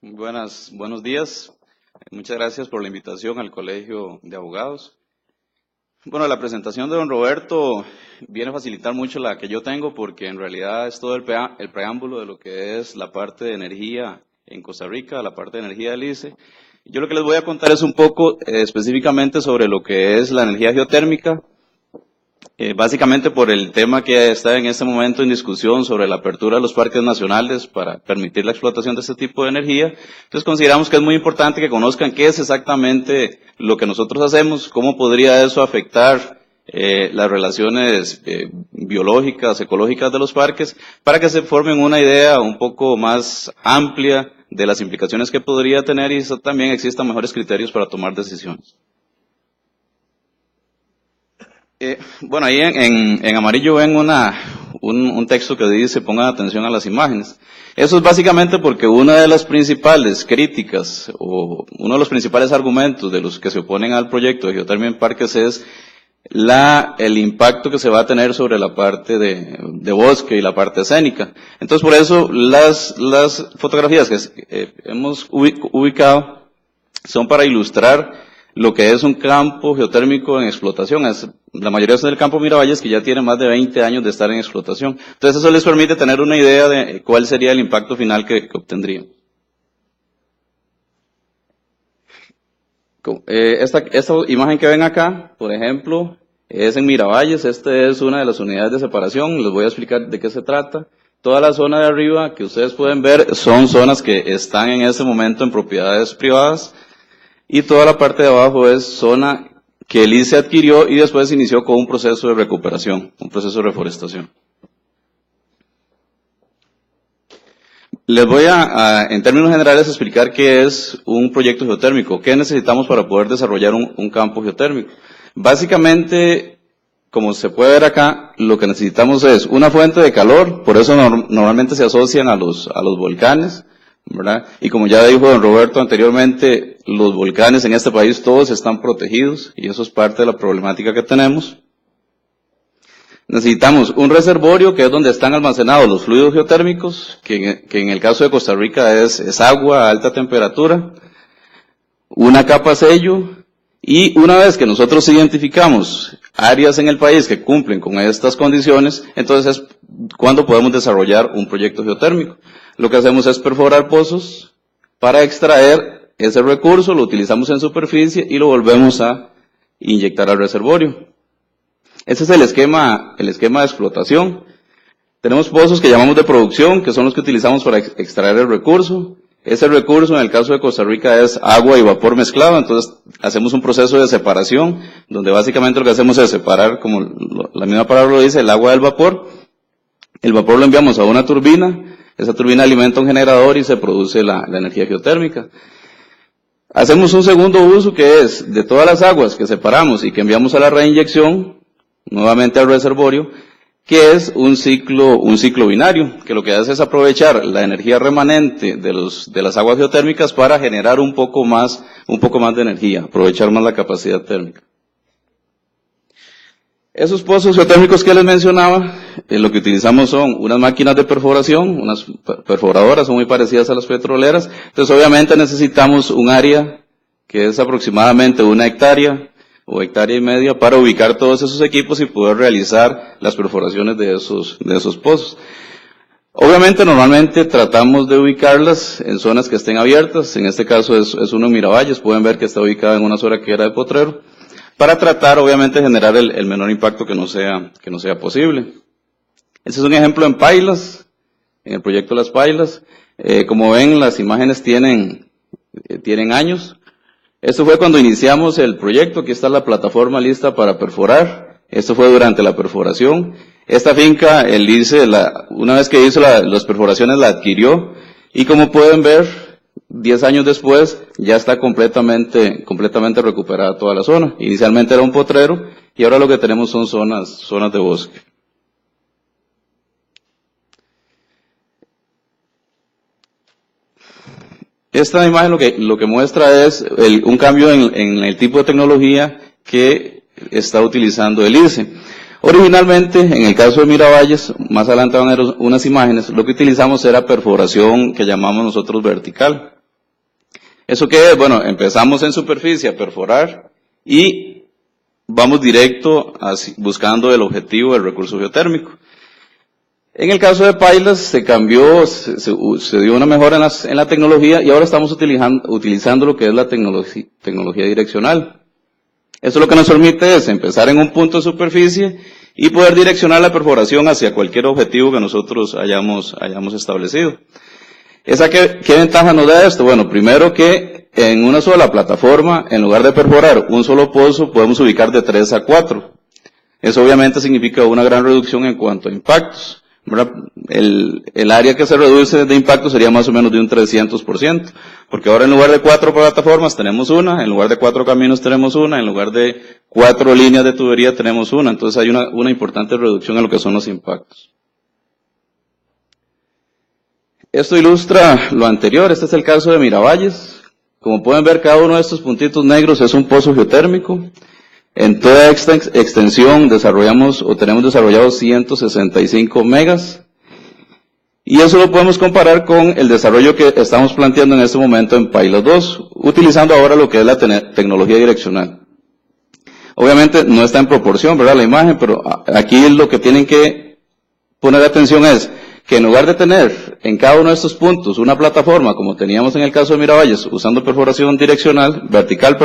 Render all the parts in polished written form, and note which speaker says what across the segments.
Speaker 1: Buenos días. Muchas gracias por la invitación al Colegio de Abogados. Bueno, la presentación de don Roberto viene a facilitar mucho la que yo tengo porque en realidad es todo el preámbulo de lo que es la parte de energía en Costa Rica, la parte de energía del ICE. Yo lo que les voy a contar es un poco específicamente sobre lo que es la energía geotérmica, básicamente por el tema que está en este momento en discusión sobre la apertura de los parques nacionales para permitir la explotación de este tipo de energía. Entonces consideramos que es muy importante que conozcan qué es exactamente lo que nosotros hacemos, cómo podría eso afectar las relaciones biológicas, ecológicas de los parques, para que se formen una idea un poco más amplia de las implicaciones que podría tener y también existan mejores criterios para tomar decisiones. Bueno, ahí en amarillo ven un texto que dice pongan atención a las imágenes. Eso es básicamente porque una de las principales críticas o uno de los principales argumentos de los que se oponen al proyecto de geotermia en parques es el impacto que se va a tener sobre la parte de bosque y la parte escénica. Entonces por eso las fotografías que hemos ubicado son para ilustrar lo que es un campo geotérmico en explotación. La mayoría son del campo Miravalles, que ya tiene más de 20 años de estar en explotación. Entonces eso les permite tener una idea de cuál sería el impacto final que obtendrían. Esta imagen que ven acá, por ejemplo, es en Miravalles. Esta es una de las unidades de separación. Les voy a explicar de qué se trata. Toda la zona de arriba que ustedes pueden ver son zonas que están en este momento en propiedades privadas. Y toda la parte de abajo es zona que el ICE adquirió y después inició con un proceso de recuperación, un proceso de reforestación. Les voy en términos generales, explicar qué es un proyecto geotérmico, qué necesitamos para poder desarrollar un campo geotérmico. Básicamente, como se puede ver acá, lo que necesitamos es una fuente de calor, por eso normalmente se asocian a los volcanes, ¿verdad? Y como ya dijo don Roberto anteriormente, los volcanes en este país todos están protegidos y eso es parte de la problemática que tenemos. Necesitamos un reservorio que es donde están almacenados los fluidos geotérmicos, que en el caso de Costa Rica es agua a alta temperatura, una capa sello, y una vez que nosotros identificamos áreas en el país que cumplen con estas condiciones, entonces es cuando podemos desarrollar un proyecto geotérmico. Lo que hacemos es perforar pozos para extraer ese recurso, lo utilizamos en superficie y lo volvemos a inyectar al reservorio. Ese es el esquema de explotación. Tenemos pozos que llamamos de producción, que son los que utilizamos para extraer el recurso. Ese recurso, en el caso de Costa Rica, es agua y vapor mezclado, entonces hacemos un proceso de separación, donde básicamente lo que hacemos es separar, como la misma palabra lo dice, el agua del vapor. El vapor lo enviamos a una turbina, esa turbina alimenta un generador y se produce la energía geotérmica. Hacemos un segundo uso que es de todas las aguas que separamos y que enviamos a la reinyección, nuevamente al reservorio, que es un ciclo binario, que lo que hace es aprovechar la energía remanente de las aguas geotérmicas para generar un poco más de energía, aprovechar más la capacidad térmica. Esos pozos geotérmicos que les mencionaba, lo que utilizamos son unas máquinas de perforación, unas perforadoras, son muy parecidas a las petroleras. Entonces obviamente necesitamos un área que es aproximadamente 1 hectárea o hectárea y media para ubicar todos esos equipos y poder realizar las perforaciones de esos pozos. Obviamente normalmente tratamos de ubicarlas en zonas que estén abiertas, en este caso es uno en Miravalles, pueden ver que está ubicada en una zona que era de Potrero, para tratar obviamente de generar el menor impacto que no sea posible. Este es un ejemplo en Pailas, en el proyecto Las Pailas. Como ven, las imágenes tienen años. Esto fue cuando iniciamos el proyecto, aquí está la plataforma lista para perforar. Esto fue durante la perforación. Esta finca, el ICE, una vez que hizo las perforaciones, la adquirió, y como pueden ver, 10 años después, ya está completamente recuperada toda la zona. Inicialmente era un potrero, y ahora lo que tenemos son zonas de bosque. Esta imagen lo que muestra es un cambio en el tipo de tecnología que está utilizando el ICE. Originalmente, en el caso de Miravalles, más adelante van a ver unas imágenes, lo que utilizamos era perforación que llamamos nosotros vertical. ¿Eso qué es? Bueno, empezamos en superficie a perforar y vamos directo buscando el objetivo del recurso geotérmico. En el caso de Pailas se cambió, se dio una mejora en la tecnología y ahora estamos utilizando lo que es la tecnología direccional. Eso lo que nos permite es empezar en un punto de superficie y poder direccionar la perforación hacia cualquier objetivo que nosotros hayamos establecido. ¿Qué ventaja nos da esto? Bueno, primero que en una sola plataforma, en lugar de perforar un solo pozo, podemos ubicar de 3 a 4. Eso obviamente significa una gran reducción en cuanto a impactos. El área que se reduce de impacto sería más o menos de un 300%, porque ahora en lugar de 4 plataformas tenemos una, en lugar de 4 caminos tenemos una, en lugar de 4 líneas de tubería tenemos una, entonces hay una importante reducción en lo que son los impactos. Esto ilustra lo anterior, este es el caso de Miravalles. Como pueden ver, cada uno de estos puntitos negros es un pozo geotérmico. En toda esta extensión tenemos desarrollados 165 megas. Y eso lo podemos comparar con el desarrollo que estamos planteando en este momento en Pailas 2, utilizando ahora lo que es la tecnología direccional. Obviamente no está en proporción, ¿verdad? La imagen, pero aquí lo que tienen que poner atención es que en lugar de tener en cada uno de estos puntos una plataforma, como teníamos en el caso de Miravalles, usando perforación vertical,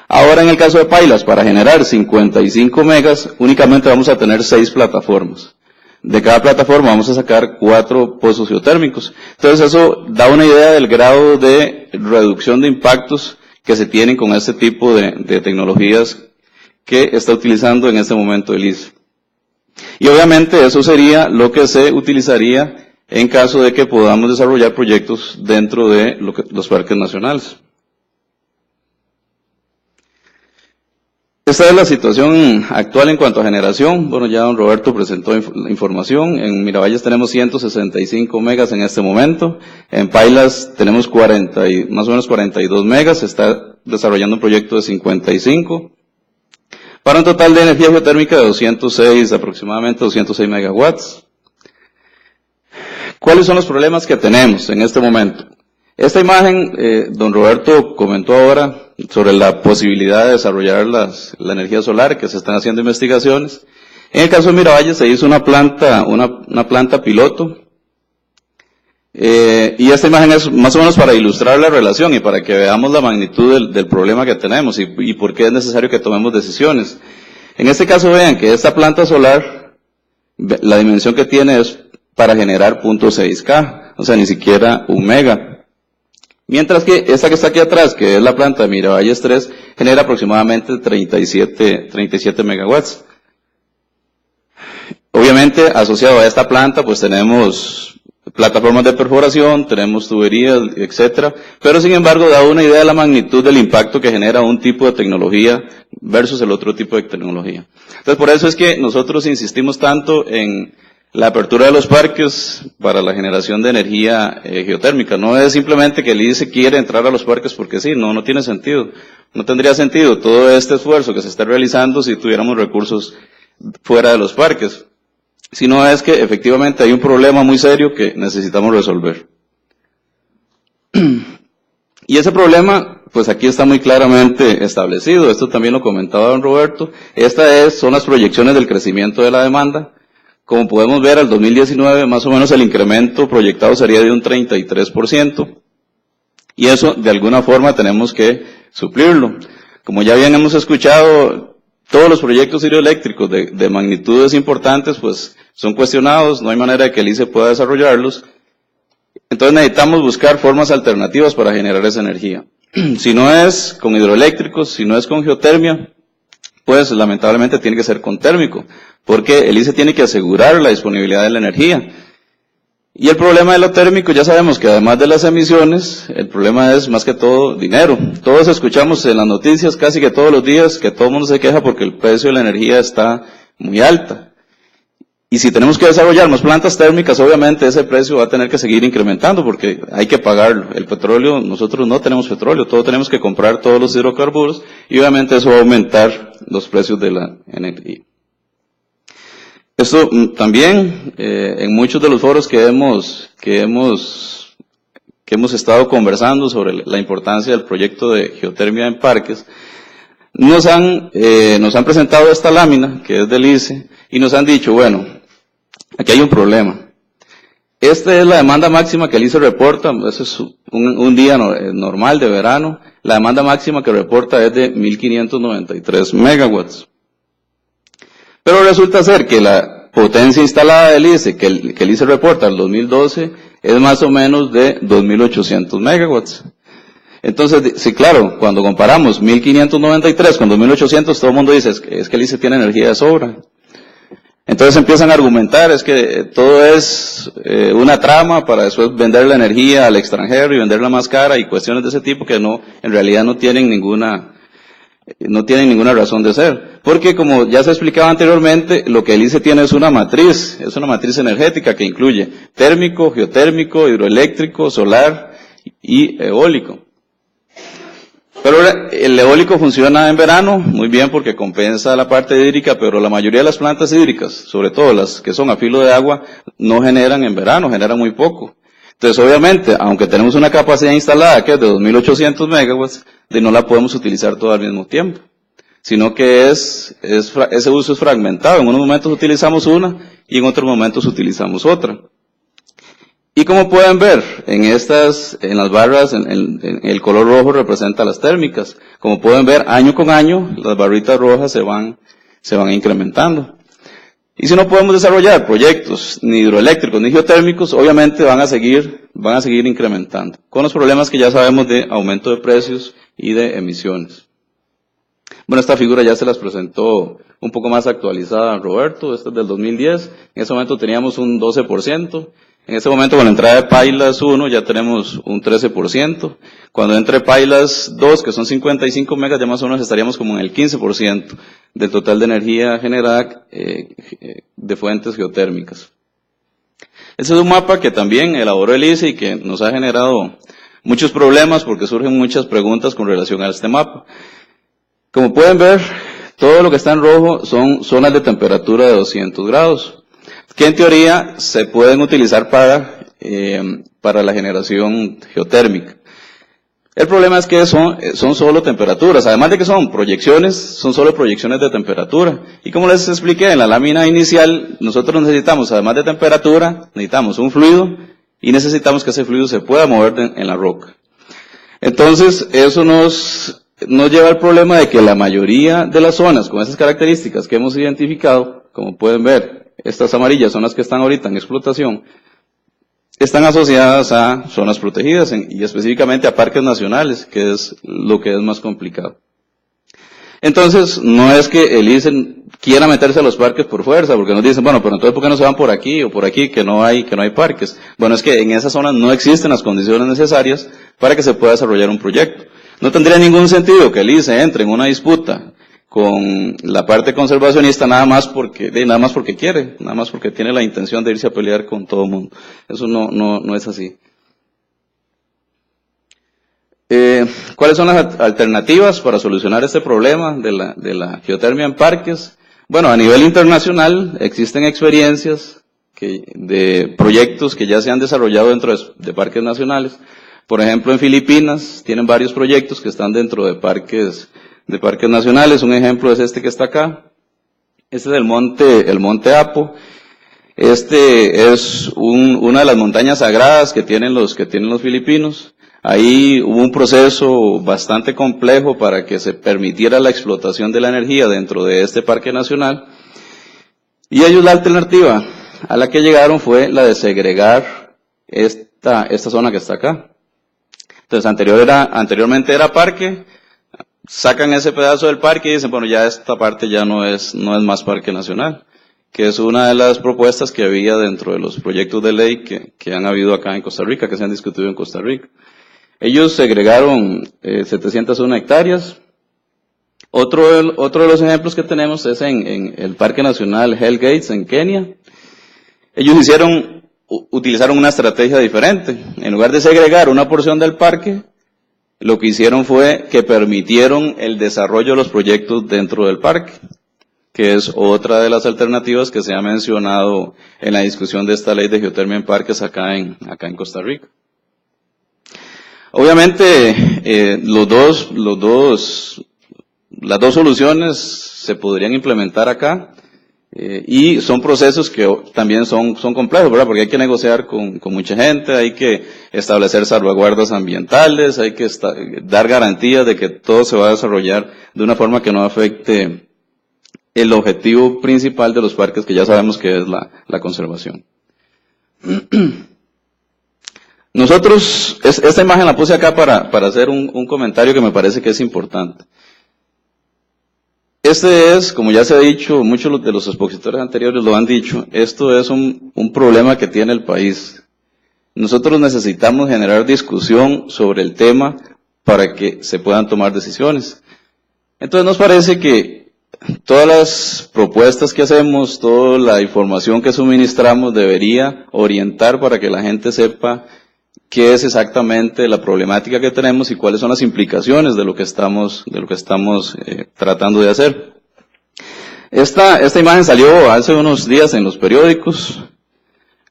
Speaker 1: ahora en el caso de Pailas, para generar 55 megas, únicamente vamos a tener 6 plataformas. De cada plataforma vamos a sacar 4 pozos geotérmicos. Entonces eso da una idea del grado de reducción de impactos que se tienen con este tipo de tecnologías que está utilizando en este momento el ICE. Y obviamente eso sería lo que se utilizaría en caso de que podamos desarrollar proyectos dentro de los parques nacionales. Esta es la situación actual en cuanto a generación. Bueno, ya don Roberto presentó la información. En Miravalles tenemos 165 megas en este momento. En Pailas tenemos más o menos 42 megas. Se está desarrollando un proyecto de 55. Para un total de energía geotérmica de aproximadamente 206 megawatts. ¿Cuáles son los problemas que tenemos en este momento? Esta imagen, don Roberto comentó ahora sobre la posibilidad de desarrollar la energía solar, que se están haciendo investigaciones. En el caso de Miravalles se hizo una planta piloto, y esta imagen es más o menos para ilustrar la relación y para que veamos la magnitud del problema que tenemos y por qué es necesario que tomemos decisiones. En este caso vean que esta planta solar, la dimensión que tiene es para generar 0.6K, o sea, ni siquiera 1 mega. Mientras que esta que está aquí atrás, que es la planta de Miravalles 3, genera aproximadamente 37 megawatts. Obviamente, asociado a esta planta, pues tenemos plataformas de perforación, tenemos tuberías, etcétera, pero sin embargo da una idea de la magnitud del impacto que genera un tipo de tecnología versus el otro tipo de tecnología. Entonces, por eso es que nosotros insistimos tanto en la apertura de los parques para la generación de energía geotérmica. No es simplemente que el ICE quiere entrar a los parques porque sí, no tiene sentido. No tendría sentido todo este esfuerzo que se está realizando si tuviéramos recursos fuera de los parques. Sino es que efectivamente hay un problema muy serio que necesitamos resolver. Y ese problema, pues aquí está muy claramente establecido. Esto también lo comentaba don Roberto. Son las proyecciones del crecimiento de la demanda. Como podemos ver, al 2019 más o menos el incremento proyectado sería de un 33%. Y eso, de alguna forma, tenemos que suplirlo. Como ya bien hemos escuchado, todos los proyectos hidroeléctricos de magnitudes importantes, pues, son cuestionados, no hay manera de que el ICE pueda desarrollarlos. Entonces necesitamos buscar formas alternativas para generar esa energía. Si no es con hidroeléctricos, si no es con geotermia, pues lamentablemente tiene que ser con térmico, porque el ICE tiene que asegurar la disponibilidad de la energía. Y el problema de lo térmico, ya sabemos que además de las emisiones, el problema es más que todo dinero. Todos escuchamos en las noticias casi que todos los días que todo el mundo se queja porque el precio de la energía está muy alta. Y si tenemos que desarrollar más plantas térmicas, obviamente ese precio va a tener que seguir incrementando porque hay que pagarlo. El petróleo, nosotros no tenemos petróleo, todos tenemos que comprar todos los hidrocarburos y obviamente eso va a aumentar los precios de la energía. Esto también, en muchos de los foros que hemos que hemos estado conversando sobre la importancia del proyecto de geotermia en parques, nos han presentado esta lámina, que es del ICE, y nos han dicho, bueno, aquí hay un problema. Esta es la demanda máxima que el ICE reporta, eso es un día normal de verano, la demanda máxima que reporta es de 1593 megawatts. Pero resulta ser que la potencia instalada del ICE, que el ICE reporta al 2012, es más o menos de 2800 megawatts. Entonces, sí, claro, cuando comparamos 1593 con 2800, todo el mundo dice, es que el ICE tiene energía de sobra. Entonces empiezan a argumentar, es que todo es una trama para después vender la energía al extranjero y venderla más cara y cuestiones de ese tipo que no, en realidad no tienen ninguna razón de ser. Porque como ya se explicaba anteriormente, lo que el ICE tiene es una matriz energética que incluye térmico, geotérmico, hidroeléctrico, solar y eólico. Pero el eólico funciona en verano muy bien porque compensa la parte hídrica, pero la mayoría de las plantas hídricas, sobre todo las que son a filo de agua, no generan en verano, generan muy poco. Entonces, obviamente, aunque tenemos una capacidad instalada que es de 2800 megawatts, no la podemos utilizar todo al mismo tiempo, sino que ese uso es fragmentado. En unos momentos utilizamos una y en otros momentos utilizamos otra. Y como pueden ver, en las barras, el color rojo representa las térmicas. Como pueden ver, año con año, las barritas rojas se van incrementando. Y si no podemos desarrollar proyectos ni hidroeléctricos ni geotérmicos, obviamente van a seguir incrementando, con los problemas que ya sabemos de aumento de precios y de emisiones. Bueno, esta figura ya se las presentó un poco más actualizada Roberto, esta es del 2010, en ese momento teníamos un 12%, en este momento con la entrada de Pailas 1 ya tenemos un 13%, cuando entre Pailas 2, que son 55 megas, ya más o menos estaríamos como en el 15% del total de energía generada de fuentes geotérmicas. Ese es un mapa que también elaboró el ICE y que nos ha generado muchos problemas porque surgen muchas preguntas con relación a este mapa. Como pueden ver, todo lo que está en rojo son zonas de temperatura de 200 grados, que en teoría se pueden utilizar para la generación geotérmica. El problema es que son solo temperaturas, además de que son solo proyecciones de temperatura. Y como les expliqué en la lámina inicial, nosotros necesitamos, además de temperatura, necesitamos un fluido y necesitamos que ese fluido se pueda mover en la roca. Entonces, eso nos lleva al problema de que la mayoría de las zonas con esas características que hemos identificado, como pueden ver, estas amarillas son las que están ahorita en explotación, están asociadas a zonas protegidas y específicamente a parques nacionales, que es lo que es más complicado. Entonces, no es que el ICE quiera meterse a los parques por fuerza, porque nos dicen, bueno, pero entonces ¿por qué no se van por aquí o por aquí que no hay parques? Bueno, es que en esas zonas no existen las condiciones necesarias para que se pueda desarrollar un proyecto. No tendría ningún sentido que el ICE entre en una disputa con la parte conservacionista nada más porque quiere, nada más porque tiene la intención de irse a pelear con todo el mundo. Eso no es así. ¿Cuáles son las alternativas para solucionar este problema de la geotermia en parques? Bueno, a nivel internacional existen experiencias de proyectos que ya se han desarrollado dentro de parques nacionales. Por ejemplo, en Filipinas tienen varios proyectos que están dentro de parques nacionales. Un ejemplo es este que está acá. Este es el monte Apo. Este es una de las montañas sagradas que tienen los filipinos. Ahí hubo un proceso bastante complejo para que se permitiera la explotación de la energía dentro de este parque nacional. Y ellos la alternativa a la que llegaron fue la de segregar esta zona que está acá. Entonces anteriormente era parque, sacan ese pedazo del parque y dicen, bueno, ya esta parte ya no es más parque nacional, que es una de las propuestas que había dentro de los proyectos de ley que han habido acá en Costa Rica, que se han discutido en Costa Rica. Ellos segregaron 701 hectáreas. Otro de los ejemplos que tenemos es en el Parque Nacional Hell Gates en Kenia. Ellos utilizaron una estrategia diferente. En lugar de segregar una porción del parque, lo que hicieron fue que permitieron el desarrollo de los proyectos dentro del parque, que es otra de las alternativas que se ha mencionado en la discusión de esta ley de geotermia en parques acá en Costa Rica. Obviamente, las dos soluciones se podrían implementar acá, y son procesos que también son complejos, ¿verdad? Porque hay que negociar con mucha gente, hay que establecer salvaguardas ambientales, hay que dar garantías de que todo se va a desarrollar de una forma que no afecte el objetivo principal de los parques, que ya sabemos que es la conservación. Nosotros, esta imagen la puse acá para hacer un comentario que me parece que es importante. Este es, como ya se ha dicho, muchos de los expositores anteriores lo han dicho, esto es un problema que tiene el país. Nosotros necesitamos generar discusión sobre el tema para que se puedan tomar decisiones. Entonces nos parece que todas las propuestas que hacemos, toda la información que suministramos debería orientar para que la gente sepa qué es exactamente la problemática que tenemos y cuáles son las implicaciones de lo que estamos tratando de hacer. Esta imagen salió hace unos días en los periódicos.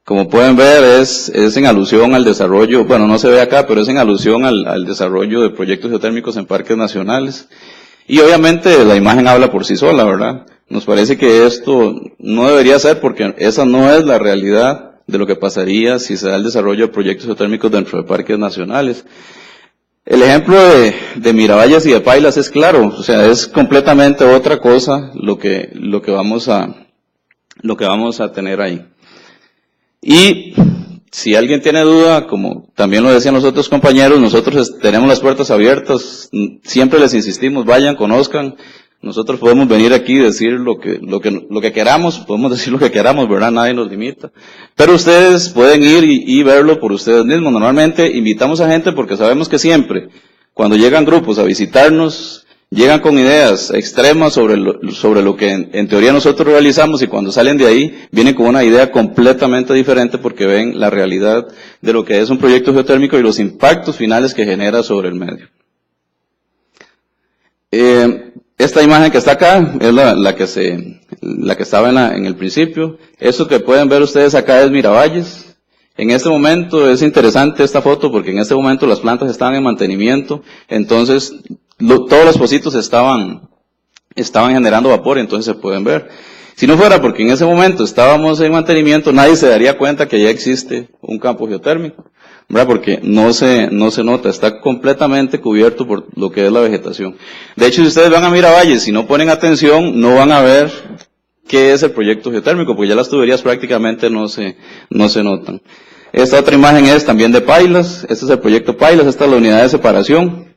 Speaker 1: Como pueden ver, es en alusión al desarrollo, bueno, no se ve acá, pero es en alusión al desarrollo de proyectos geotérmicos en parques nacionales. Y obviamente la imagen habla por sí sola, ¿verdad? Nos parece que esto no debería ser, porque esa no es la realidad de lo que pasaría si se da el desarrollo de proyectos geotérmicos dentro de parques nacionales. El ejemplo de Miravalles y de Pailas es claro, o sea, es completamente otra cosa lo que vamos a tener ahí. Y si alguien tiene duda, como también lo decían los otros compañeros, nosotros tenemos las puertas abiertas, siempre les insistimos, vayan, conozcan. Nosotros podemos venir aquí y decir lo que queramos, podemos decir lo que queramos, ¿verdad? Nadie nos limita. Pero ustedes pueden ir y verlo por ustedes mismos. Normalmente invitamos a gente porque sabemos que siempre, cuando llegan grupos a visitarnos, llegan con ideas extremas sobre lo que en teoría nosotros realizamos, y cuando salen de ahí, vienen con una idea completamente diferente porque ven la realidad de lo que es un proyecto geotérmico y los impactos finales que genera sobre el medio. Esta imagen que está acá es la que estaba en el principio. Eso que pueden ver ustedes acá es Miravalles. En este momento es interesante esta foto porque en este momento las plantas estaban en mantenimiento, entonces todos los pocitos estaban generando vapor, entonces se pueden ver. Si no fuera porque en ese momento estábamos en mantenimiento, nadie se daría cuenta que ya existe un campo geotérmico, ¿verdad? Porque no se nota, está completamente cubierto por lo que es la vegetación. De hecho, si ustedes van a Miravalles y no ponen atención, no van a ver qué es el proyecto geotérmico, porque ya las tuberías prácticamente no se notan. Esta otra imagen es también de Pailas, este es el proyecto Pailas, esta es la unidad de separación.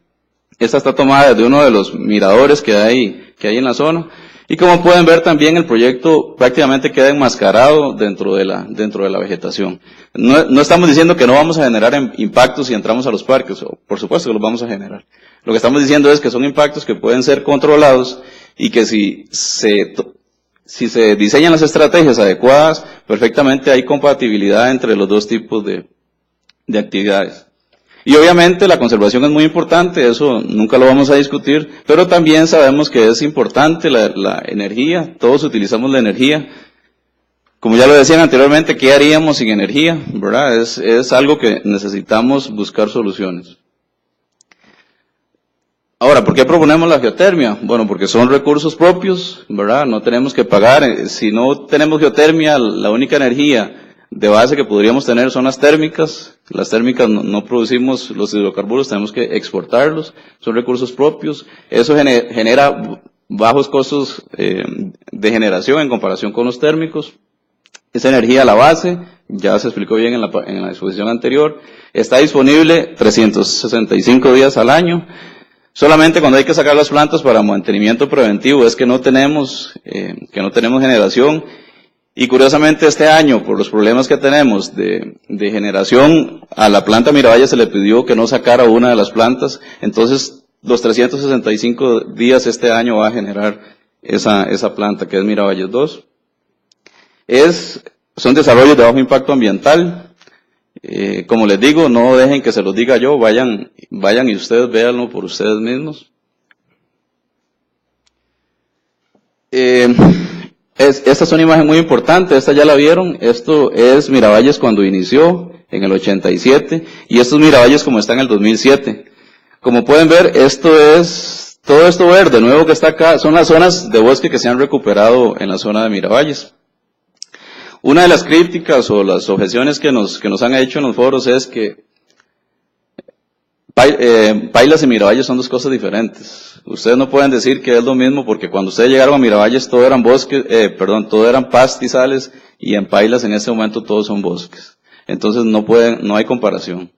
Speaker 1: Esta está tomada desde uno de los miradores que hay en la zona. Y como pueden ver también el proyecto prácticamente queda enmascarado dentro de la vegetación. No estamos diciendo que no vamos a generar impactos si entramos a los parques, por supuesto que los vamos a generar. Lo que estamos diciendo es que son impactos que pueden ser controlados y que si se diseñan las estrategias adecuadas, perfectamente hay compatibilidad entre los dos tipos de actividades. Y obviamente la conservación es muy importante, eso nunca lo vamos a discutir, pero también sabemos que es importante la energía, todos utilizamos la energía. Como ya lo decían anteriormente, ¿qué haríamos sin energía? ¿Verdad? Es algo que necesitamos buscar soluciones. Ahora, ¿por qué proponemos la geotermia? Bueno, porque son recursos propios, ¿verdad? No tenemos que pagar. Si no tenemos geotermia, la única energía de base que podríamos tener son las térmicas. Las térmicas no producimos los hidrocarburos, tenemos que exportarlos, son recursos propios. Eso genera bajos costos de generación en comparación con los térmicos. Esa energía a la base, ya se explicó bien en la exposición anterior, está disponible 365 días al año. Solamente cuando hay que sacar las plantas para mantenimiento preventivo es que no tenemos generación. Y curiosamente este año, por los problemas que tenemos de generación, a la planta Miravalles se le pidió que no sacara una de las plantas, entonces los 365 días este año va a generar esa planta que es Miravalles 2. Son desarrollos de bajo impacto ambiental. Como les digo, no dejen que se los diga yo, vayan y ustedes véanlo por ustedes mismos. Esta es una imagen muy importante, esta ya la vieron, esto es Miravalles cuando inició, en el 87, y estos Miravalles como está en el 2007. Como pueden ver, todo esto verde nuevo que está acá, son las zonas de bosque que se han recuperado en la zona de Miravalles. Una de las críticas o las objeciones que nos han hecho en los foros es que Pailas y Miravalles son dos cosas diferentes. Ustedes no pueden decir que es lo mismo porque cuando ustedes llegaron a Miravalles todo eran todo eran pastizales, y en Pailas en este momento todos son bosques. Entonces no hay comparación.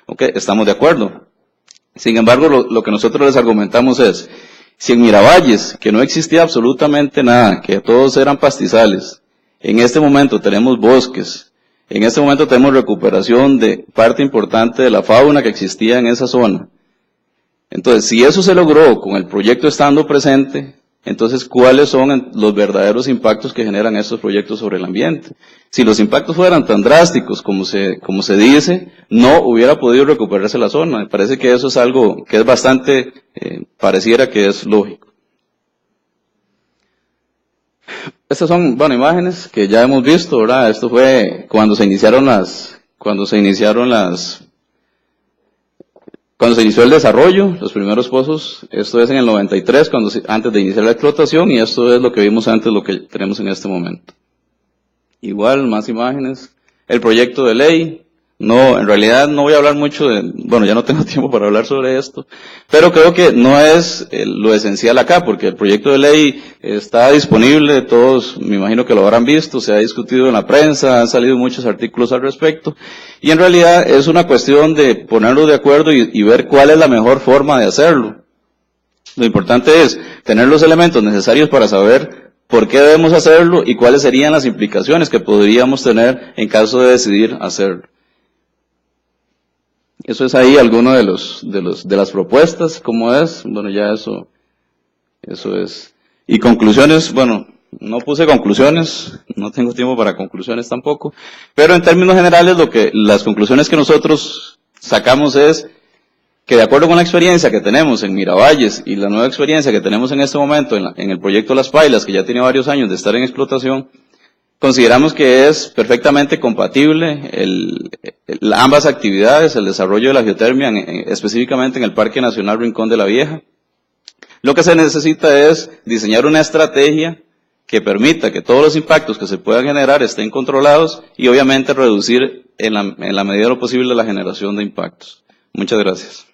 Speaker 1: ¿Ok? Estamos de acuerdo. Sin embargo, lo que nosotros les argumentamos es, si en Miravalles, que no existía absolutamente nada, que todos eran pastizales, en este momento tenemos bosques, en este momento tenemos recuperación de parte importante de la fauna que existía en esa zona. Entonces, si eso se logró con el proyecto estando presente, entonces, ¿cuáles son los verdaderos impactos que generan estos proyectos sobre el ambiente? Si los impactos fueran tan drásticos como se dice, no hubiera podido recuperarse la zona. Me parece que eso es algo que es bastante, pareciera que es lógico. Estas son, imágenes que ya hemos visto, ¿verdad? Esto fue cuando se inició el desarrollo, los primeros pozos. Esto es en el 93, antes de iniciar la explotación, y esto es lo que vimos antes, lo que tenemos en este momento. Igual, más imágenes. El proyecto de ley. No, en realidad no voy a hablar mucho ya no tengo tiempo para hablar sobre esto, pero creo que no es lo esencial acá, porque el proyecto de ley está disponible, todos me imagino que lo habrán visto, se ha discutido en la prensa, han salido muchos artículos al respecto, y en realidad es una cuestión de ponernos de acuerdo y ver cuál es la mejor forma de hacerlo. Lo importante es tener los elementos necesarios para saber por qué debemos hacerlo y cuáles serían las implicaciones que podríamos tener en caso de decidir hacerlo. Eso es ahí alguno de las propuestas, ¿cómo es? Ya eso es. Y conclusiones, no puse conclusiones, no tengo tiempo para conclusiones tampoco, pero en términos generales las conclusiones que nosotros sacamos es que de acuerdo con la experiencia que tenemos en Miravalles y la nueva experiencia que tenemos en este momento en el proyecto Las Pailas, que ya tiene varios años de estar en explotación, consideramos que es perfectamente compatible ambas actividades, el desarrollo de la geotermia, específicamente en el Parque Nacional Rincón de la Vieja. Lo que se necesita es diseñar una estrategia que permita que todos los impactos que se puedan generar estén controlados y obviamente reducir en la medida de lo posible la generación de impactos. Muchas gracias.